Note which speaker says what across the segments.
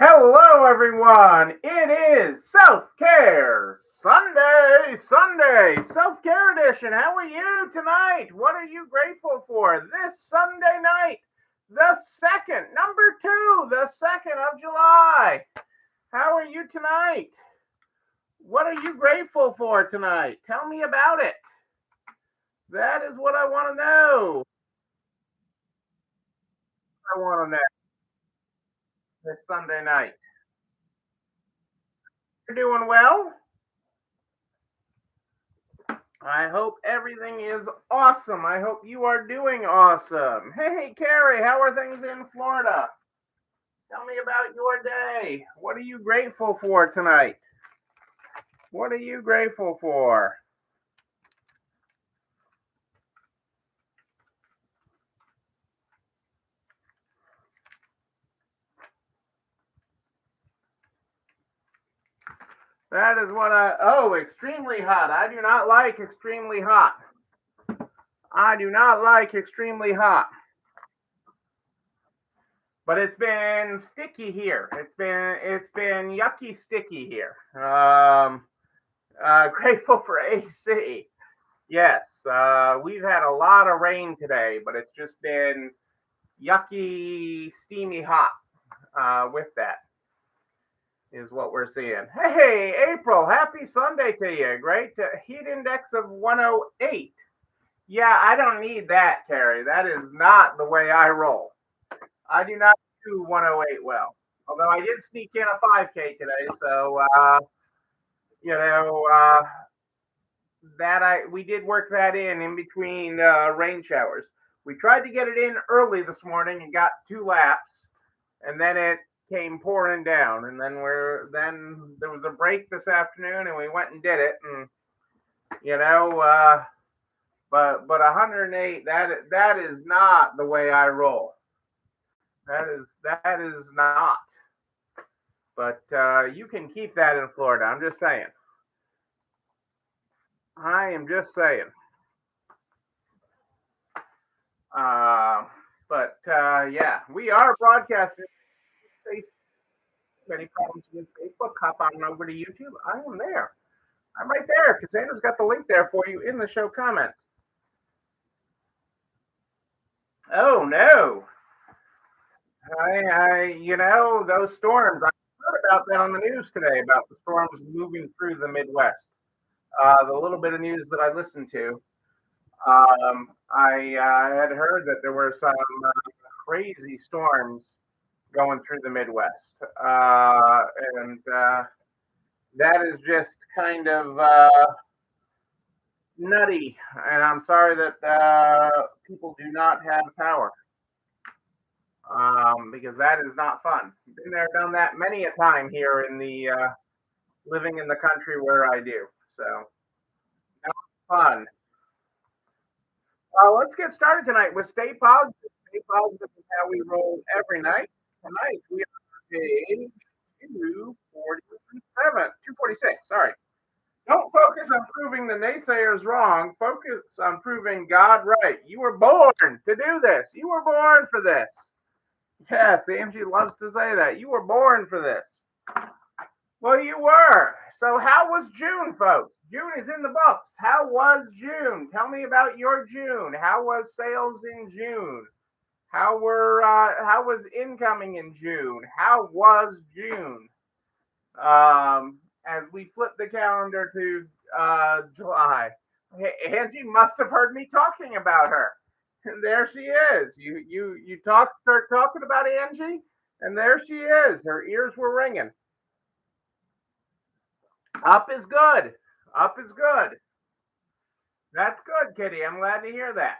Speaker 1: Hello, everyone. It is Self-Care Sunday, Self-Care Edition. How are you tonight? What are you grateful for this Sunday night, the 2nd, number 2, the 2nd of July? How are you tonight? What are you grateful for tonight? Tell me about it. That is what I want to know. I want to know this Sunday night. You're doing well? I hope everything is awesome. I hope you are doing awesome. Hey, Carrie, how are things in Florida? Tell me about your day. What are you grateful for tonight? What are you grateful for? That is what extremely hot. I do not like extremely hot. I do not like extremely hot. But it's been sticky here. It's been yucky sticky here. Grateful for AC. Yes, we've had a lot of rain today, but it's just been yucky, steamy hot with that, is what we're seeing. Hey, April, happy Sunday to you. Great. Heat index of 108. Yeah, I don't need that, Carrie. That is not the way I roll. I do not do 108 well. Although I did sneak in a 5K today, so, you know, we did work that in between rain showers. We tried to get it in early this morning and got 2 laps, and then it came pouring down. And then there was a break this afternoon, and we went and did it. And you know, but 108, that is not the way I roll. That is not. But you can keep that in Florida. I'm just saying. I am just saying. Uh, yeah, we are broadcasting. Facebook. Any problems with Facebook? Hop on over to YouTube. I am there. I'm right there. Cassandra's got the link there for you in the show comments. Oh no! Those storms. I heard about that on the news today about the storms moving through the Midwest. The little bit of news that I listened to, I had heard that there were some crazy storms going through the Midwest, and that is just kind of nutty. And I'm sorry that people do not have power, because that is not fun. Been there, done that many a time here in the living in the country where I do. So not fun. Let's get started tonight with Stay Positive. Stay Positive is how we roll every night. Tonight we are on page 247, 246. Sorry. Don't focus on proving the naysayers wrong. Focus on proving God right. You were born to do this. You were born for this. Yes, Angie loves to say that. You were born for this. Well, you were. So how was June, folks? June is in the books. How was June? Tell me about your June. How was sales in June? How was incoming in June? How was June? As we flip the calendar to July. Angie must have heard me talking about her. And there she is. Start talking about Angie, and there she is. Her ears were ringing. Up is good. Up is good. That's good, Kitty. I'm glad to hear that.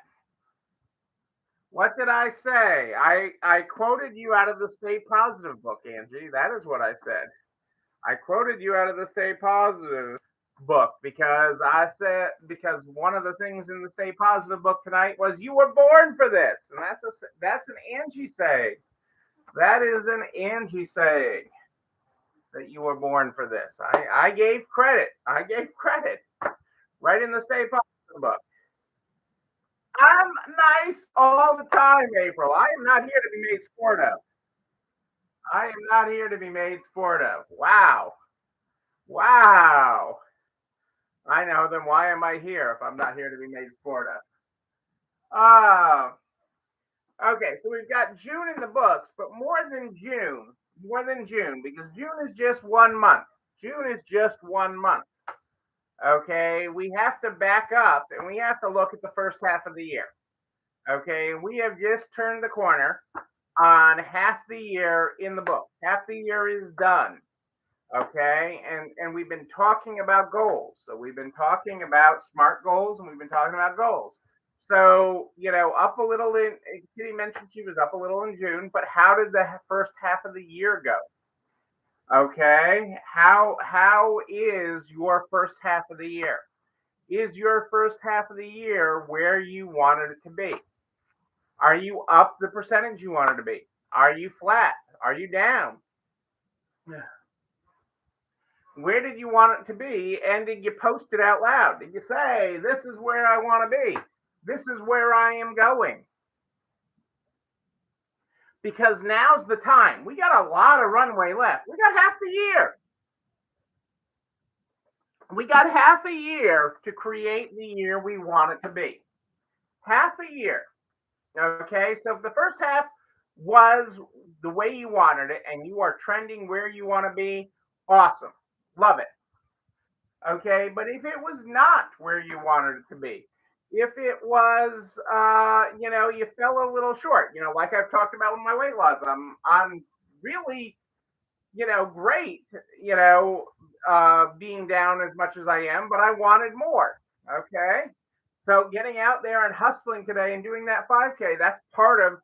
Speaker 1: What did I say? I quoted you out of the Stay Positive book, Angie. That is what I said. I quoted you out of the Stay Positive book because one of the things in the Stay Positive book tonight was you were born for this, and that's an Angie saying. That is an Angie saying that you were born for this. I gave credit. I gave credit right in the Stay Positive book. I'm nice all the time, April. I am not here to be made sport of. I am not here to be made sport of. Wow. Wow. I know. Then why am I here if I'm not here to be made sport of? Uh, okay, so we've got June in the books, but more than June, because June is just 1 month. June is just 1 month. Okay, we have to back up and we have to look at the first half of the year. Okay, we have just turned the corner on half the year in the book. Half the year is done. Okay, and we've been talking about goals. So we've been talking about SMART goals and we've been talking about goals. So, up a little in Kitty mentioned she was up a little in June, but how did the first half of the year go? Okay, how is your first half of the year? Is your first half of the year where you wanted it to be? Are you up the percentage you wanted to be? Are you flat? Are you down? Where did you want it to be? And did you post it out loud? Did you say, this is where I want to be? This is where I am going? Because now's the time. We got a lot of runway left. We got half the year. We got half a year to create the year we want it to be. Half a year. Okay, so if the first half was the way you wanted it and you are trending where you want to be, awesome. Love it. Okay, but if it was not where you wanted it to be, if it was, you fell a little short, like I've talked about with my weight loss, I'm really, great, being down as much as I am, but I wanted more. Okay, so getting out there and hustling today and doing that 5K, that's part of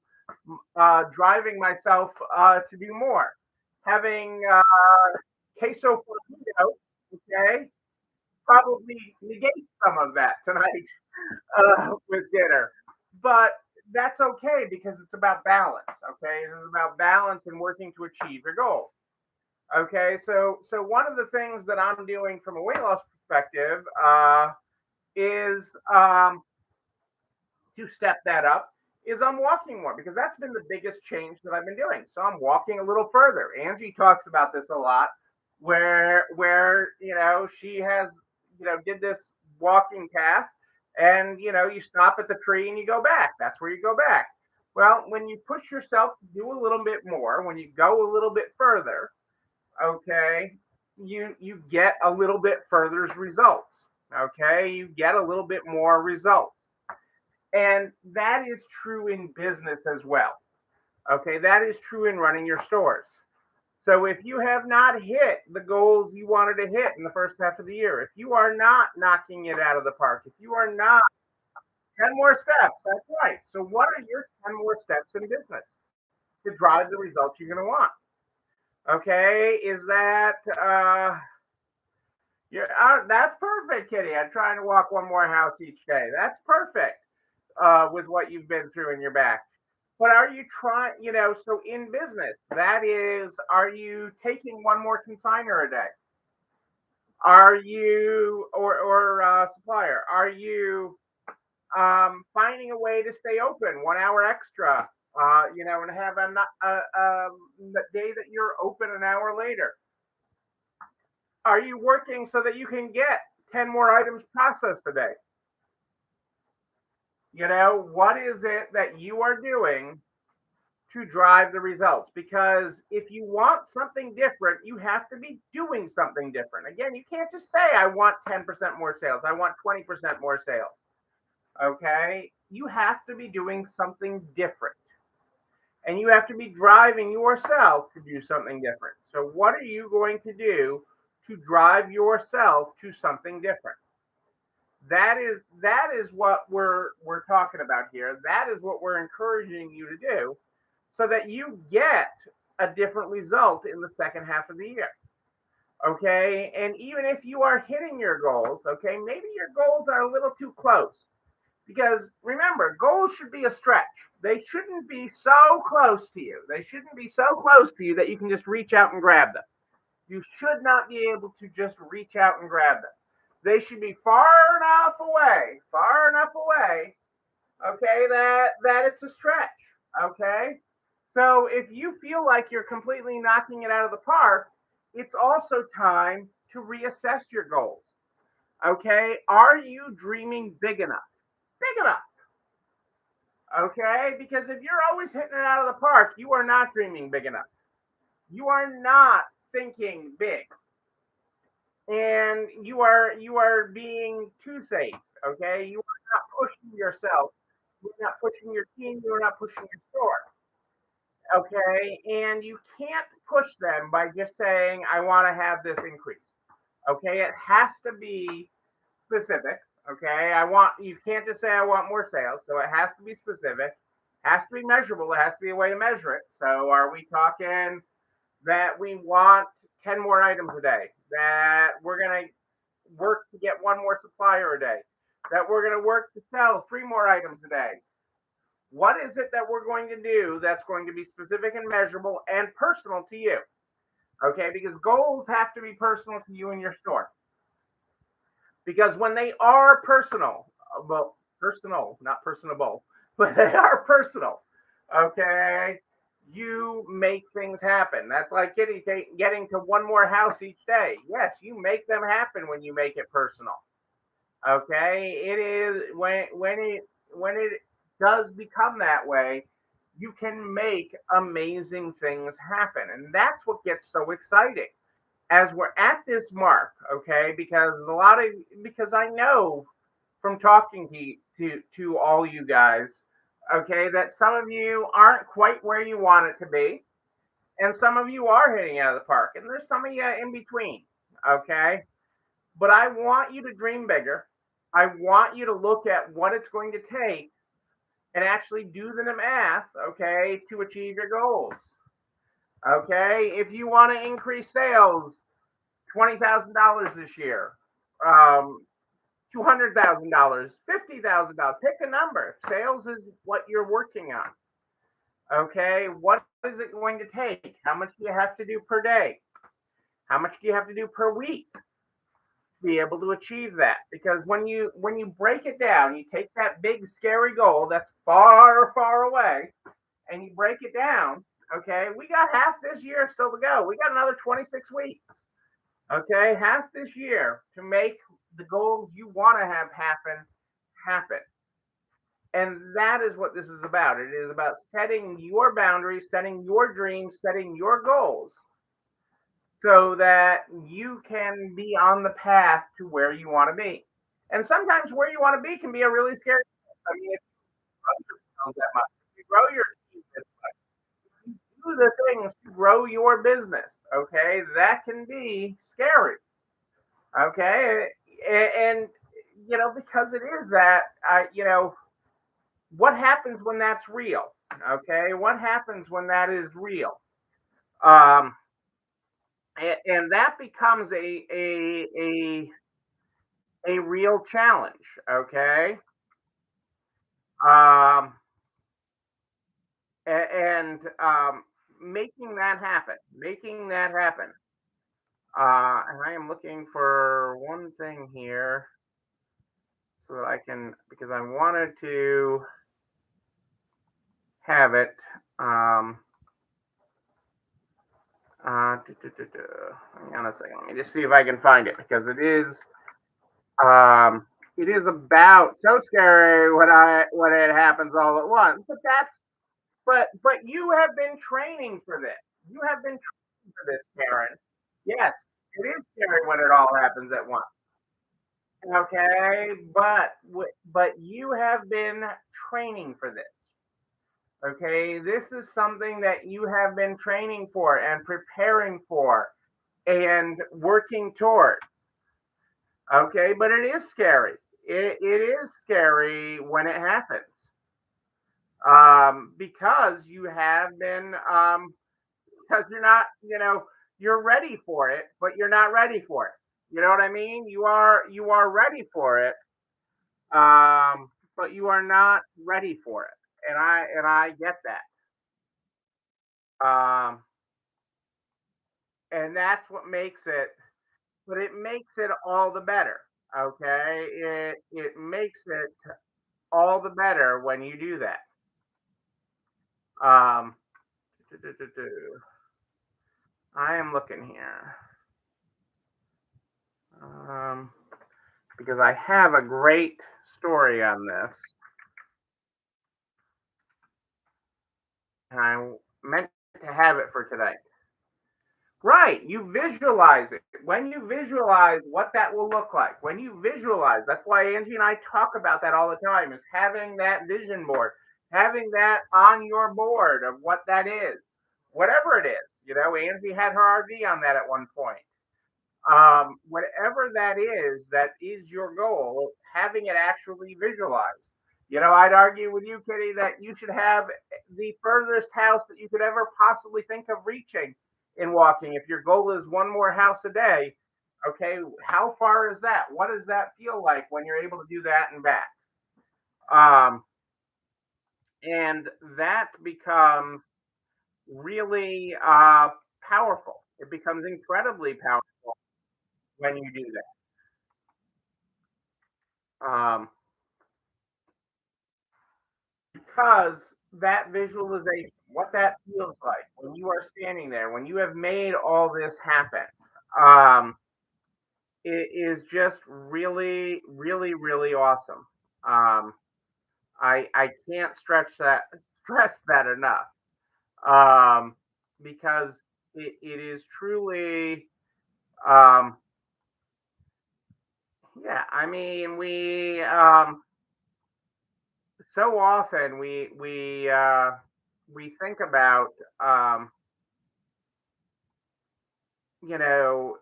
Speaker 1: driving myself to do more. Having queso formido, okay, probably negate some of that tonight with dinner. But that's okay because it's about balance. Okay, it's about balance and working to achieve your goals. Okay, so one of the things that I'm doing from a weight loss perspective is to step that up is I'm walking more because that's been the biggest change that I've been doing. So I'm walking a little further. Angie talks about this a lot, where she has did this walking path, and you stop at the tree and you go back. That's where you go back. Well, when you push yourself to do a little bit more, when you go a little bit further, okay, you get a little bit further results. Okay, you get a little bit more results. And that is true in business as well. Okay, that is true in running your stores. So if you have not hit the goals you wanted to hit in the first half of the year, if you are not knocking it out of the park, if you are not 10 more steps, that's right. So what are your 10 more steps in business to drive the results you're going to want? Okay, is that that's perfect, Kitty. I'm trying to walk one more house each day. That's perfect with what you've been through in your back. But are you trying, so in business, that is, are you taking one more consigner a day? Are you, or supplier, are you finding a way to stay open 1 hour extra, and have a day that you're open an hour later? Are you working so that you can get 10 more items processed a day? What is it that you are doing to drive the results? Because if you want something different, you have to be doing something different. Again, you can't just say, I want 10% more sales, I want 20% more sales. Okay, you have to be doing something different, and you have to be driving yourself to do something different. So what are you going to do to drive yourself to something different? That is what we're talking about here. That is what we're encouraging you to do, so that you get a different result in the second half of the year. Okay, and even if you are hitting your goals, okay, maybe your goals are a little too close, because remember, goals should be a stretch. They shouldn't be so close to you. They shouldn't be so close to you that you can just reach out and grab them. You should not be able to just reach out and grab them. They should be far enough away, okay, that it's a stretch, okay? So if you feel like you're completely knocking it out of the park, it's also time to reassess your goals. Okay? Are you dreaming big enough? Big enough. Okay? Because if you're always hitting it out of the park, you are not dreaming big enough. You are not thinking big. And you are being too safe. Okay? You are not pushing yourself. You're not pushing your team. You're not pushing your store. Okay, and you can't push them by just saying, I want to have this increase. Okay, it has to be specific. Okay, you can't just say, I want more sales. So it has to be specific, has to be measurable. There has to be a way to measure it. So are we talking that we want 10 more items a day, that we're going to work to get one more supplier a day, that we're going to work to sell 3 more items a day? What is it that we're going to do that's going to be specific and measurable and personal to you? Okay, because goals have to be personal to you and your store. Because when they are personal, well, personal, not personable, but they are personal, okay, you make things happen. That's like getting to one more house each day. Yes, you make them happen when you make it personal. Okay, it is when it does become that way, you can make amazing things happen, and that's what gets so exciting as we're at this mark. Okay, because I know from talking to all you guys, okay, that some of you aren't quite where you want it to be, and some of you are hitting out of the park, and there's some of you in between. Okay, but I want you to dream bigger. I want you to look at what it's going to take and actually do the math, okay, to achieve your goals. Okay, if you want to increase sales $20,000 this year, $200,000, $50,000, pick a number. Sales is what you're working on. Okay, what is it going to take? How much do you have to do per day? How much do you have to do per week? Be able to achieve that, because when you break it down, you take that big scary goal that's far away and you break it down. Okay, we got half this year still to go. We got another 26 weeks. Okay, half this year to make the goals you want to have happen. And that is what this is about. It is about setting your boundaries, setting your dreams, setting your goals so that you can be on the path to where you want to be. And sometimes where you want to be can be a really scary place. I mean, if you grow yourself that much, if you grow your team this much, do the things to grow your business. Okay, that can be scary. Okay, and because it is that, what happens when that's real? Okay, what happens when that is real? Um, and that becomes a real challenge. Okay, um, and making that happen. And I am looking for one thing here so that I can, because I wanted to have it. Um, Hang on a second. Let me just see if I can find it, because um, it is about so scary when it happens all at once. But you have been training for this. You have been training for this, Karen. Yes, it is scary when it all happens at once. Okay, but you have been training for this. Okay, this is something that you have been training for and preparing for and working towards. Okay, but it is scary. It is scary when it happens, because you have been, because you're not, you're ready for it, but you're not ready for it. You know what I mean? You are ready for it, but you are not ready for it, and I get that. And that's what makes it, but it makes it all the better. Okay, it makes it all the better when you do that. Um, I am looking here. Um, because I have a great story on this, and I meant to have it for today. Right, you visualize it. When you visualize what that will look like, when you visualize, that's why Angie and I talk about that all the time, is having that vision board, having that on your board of what that is, whatever it is. Angie had her RV on that at one point. Whatever that is your goal, having it actually visualized. I'd argue with you, Kitty, that you should have the furthest house that you could ever possibly think of reaching in walking. If your goal is one more house a day, okay, how far is that? What does that feel like when you're able to do that and back? Um, and that becomes really powerful. It becomes incredibly powerful when you do that. Because that visualization, what that feels like when you are standing there, when you have made all this happen, um, it is just really, really, really awesome. Um, I can't stress that enough, um, because it is truly, um, yeah. I mean, so often we think about, um, you know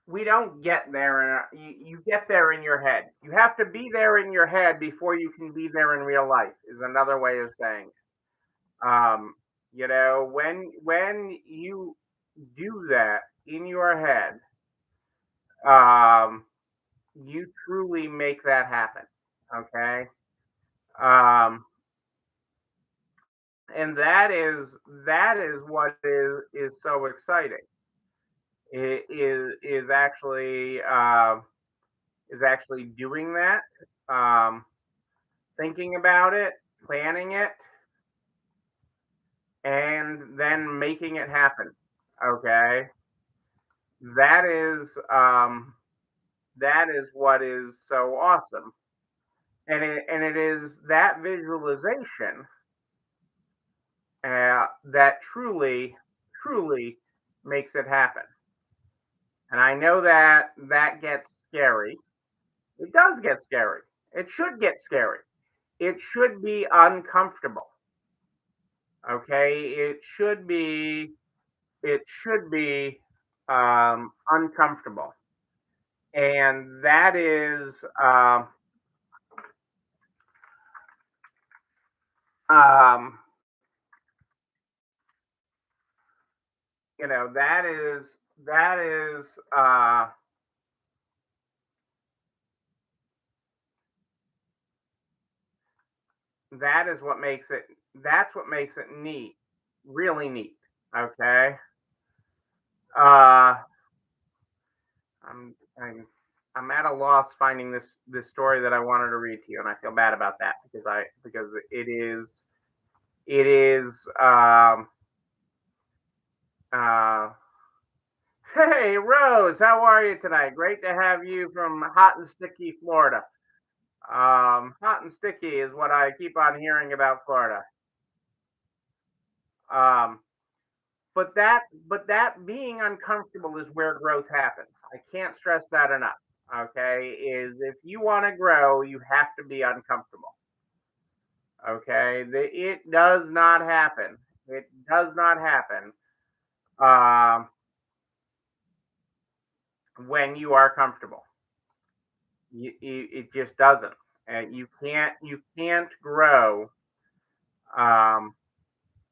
Speaker 1: we don't get there you get there in your head. You have to be there in your head before you can be there in real life, is another way of saying it. When you do that in your head, um you truly make that happen. Okay. um and that is what is so exciting. It is actually doing that, um thinking about it, planning it, and then making it happen. Okay, that is that is what is so awesome, and it is that visualization that truly makes it happen. And I know that that gets scary. It does get scary. It should get scary. It should be uncomfortable. Okay, it should be uncomfortable, and that is um, that is that is what makes it that's what makes it neat, really neat. Okay, uh, I'm I'm I'm at a loss finding this story that I wanted to read to you, and I feel bad about that because it is. Uh, Hey, Rose, how are you tonight? Great to have you from hot and sticky Florida. Hot and sticky is what I keep on hearing about Florida. Um, but that being uncomfortable is where growth happens. I can't stress that enough. Okay, is if you want to grow, you have to be uncomfortable. Okay, it does not happen. It does not happen um, when you are comfortable. It just doesn't. And you can't grow um,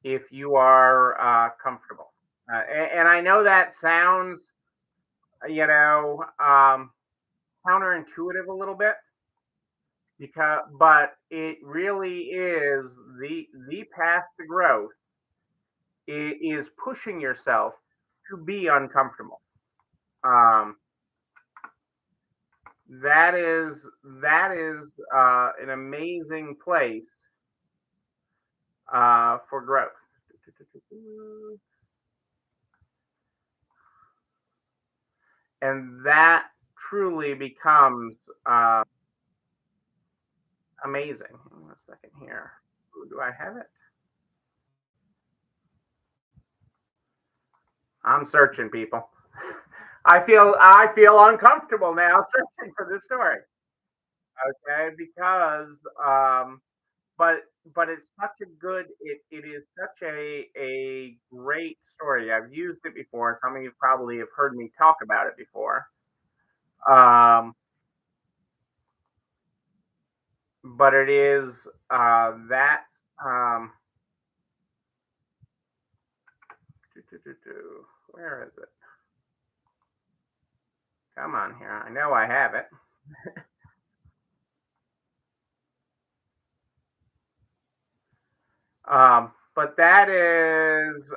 Speaker 1: if you are comfortable. And I know that sounds, you know, counterintuitive a little bit, but it really is the path to growth. It is pushing yourself to be uncomfortable. Um, that is an amazing place for growth. And that truly becomes amazing. Hang on a second here. Ooh, do I have it? I'm searching, people. I feel uncomfortable now searching for this story. Okay, because but it's such a good it is such a great story. I've used it before. Some of you probably have heard me talk about it before. Um, but it is that um, where is it? Come on here. I know I have it. But that is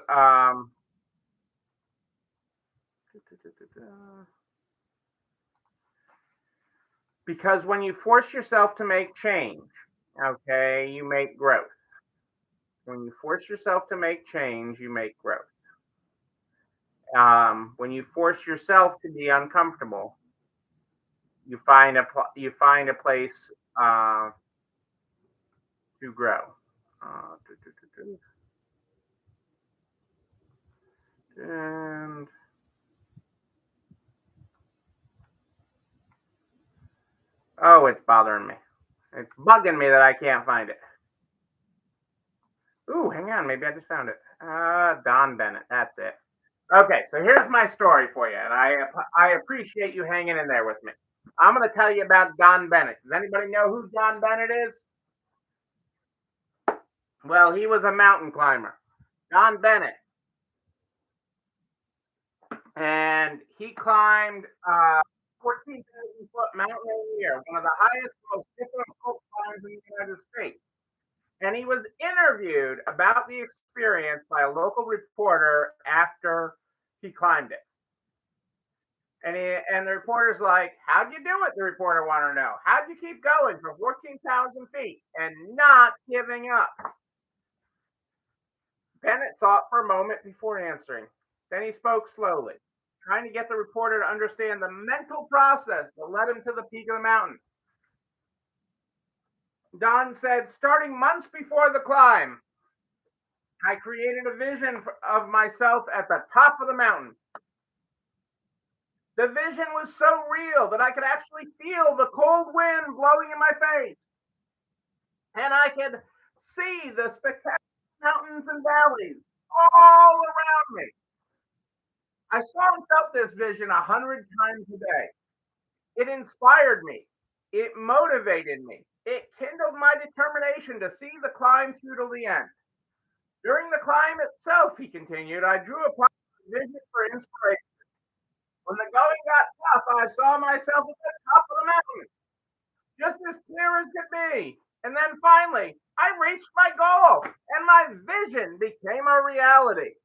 Speaker 1: because when you force yourself to make change, okay, you make growth. When you force yourself to make change, you make growth. When you force yourself to be uncomfortable, you find a place to grow. Uh, and oh, it's bothering me. It's bugging me that I can't find it. Ooh, hang on, maybe I just found it. Don Bennett, that's it. Okay, so here's my story for you, and I appreciate you hanging in there with me. I'm going to tell you about Don Bennett. Does anybody know who Don Bennett is? Well, he was a mountain climber. Don Bennett, and he climbed 14,000-foot Mount Rainier, one of the highest, most difficult climbs in the United States. And he was interviewed about the experience by a local reporter after he climbed it. And the reporter's like, "How'd you do it?" The reporter wanted to know. "How'd you keep going for 14,000 feet and not giving up?" Bennett thought for a moment before answering. Then he spoke slowly, trying to get the reporter to understand the mental process that led him to the peak of the mountain. Don said, "Starting months before the climb, I created a vision of myself at the top of the mountain. The vision was so real that I could actually feel the cold wind blowing in my face, and I could see the spectacular mountains and valleys all around me. I saw and felt this vision 100 times a day. It inspired me. It motivated me. It kindled my determination to see the climb through to the end. During the climb itself," he continued, "I drew upon the vision for inspiration. When the going got tough, I saw myself at the top of the mountain, just as clear as could be. And then finally, I reached my goal, and my vision became a reality."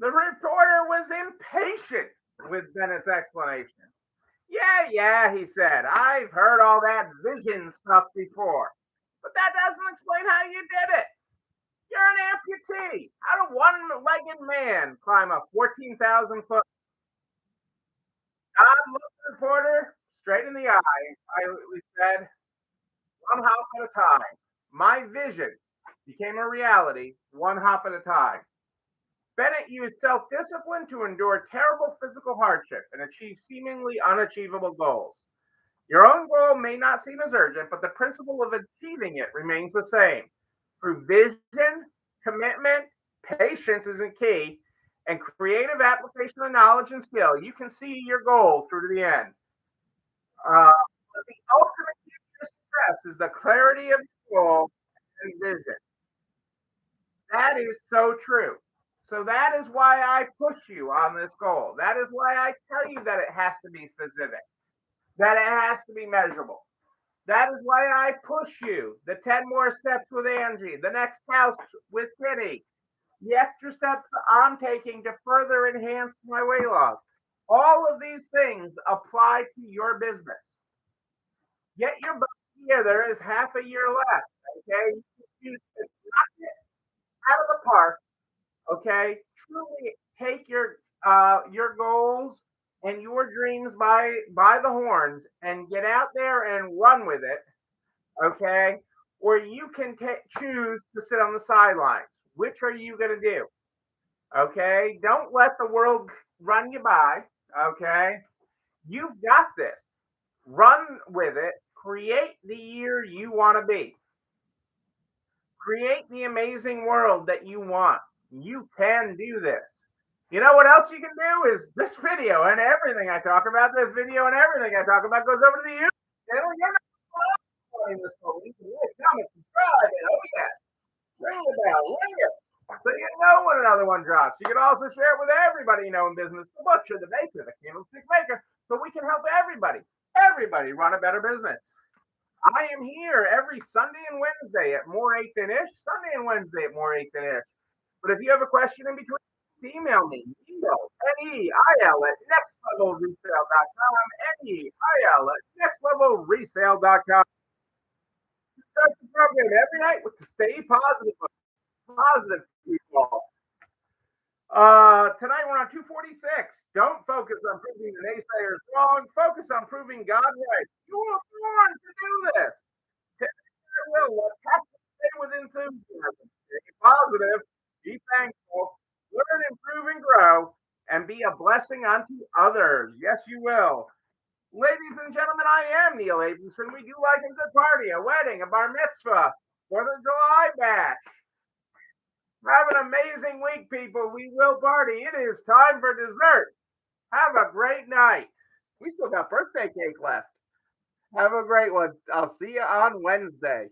Speaker 1: The reporter was impatient with Bennett's explanation. "Yeah, yeah," he said. "I've heard all that vision stuff before. But that doesn't explain how you did it. You're an amputee. How did a one legged man climb a 14,000-foot?" Don looked the reporter straight in the eye and quietly said, "One hop at a time. My vision became a reality, one hop at a time." Bennett used self discipline to endure terrible physical hardship and achieve seemingly unachievable goals. Your own goal may not seem as urgent, but the principle of achieving it remains the same. Through vision, commitment, patience isn't key, and creative application of knowledge and skill, you can see your goal through to the end. But the ultimate key to success is the clarity of your goal and vision. That is so true. So that is why I push you on this goal. That is why I tell you that it has to be specific, that it has to be measurable. That is why I push you. The 10 more steps with Angie, the next house with Kitty, the extra steps I'm taking to further enhance my weight loss. All of these things apply to your business. Get your butt here. There is half a year left. Okay, you knock it out of the park. Okay, truly take your goals and your dreams by the horns and get out there and run with it. Okay, or you can choose to sit on the sidelines. Which are you going to do? Okay, don't let the world run you by. Okay, you've got this. Run with it. Create the year you want to be. Create the amazing world that you want. You can do this. You know what else you can do is this video and everything I talk about. This video and everything I talk about goes over to the YouTube channel. You're not following this one. You can like, comment, subscribe, and oh yes, ring the bell, ring it. So you know when another one drops. You can also share it with everybody you know in business, the butcher, the baker, the candlestick maker, so we can help everybody run a better business. I am here every Sunday and Wednesday at more 8 than ish. Sunday and Wednesday at more 8 than ish. But if you have a question in between, email me. Email NEIL at nextlevelresale.com. NEIL at nextlevelresale.com. Start the program every night with the Stay Positive people. Tonight we're on 246. Don't focus on proving the naysayers wrong. Focus on proving God right. You were born to do this. Stay with enthusiasm. Stay positive. Be thankful. Learn, improve, and grow. And be a blessing unto others. Yes, you will. Ladies and gentlemen, I am Neil Abramson. We do like a good party, a wedding, a bar mitzvah, 4th of July bash. Have an amazing week, people. We will party. It is time for dessert. Have a great night. We still got birthday cake left. Have a great one. I'll see you on Wednesday.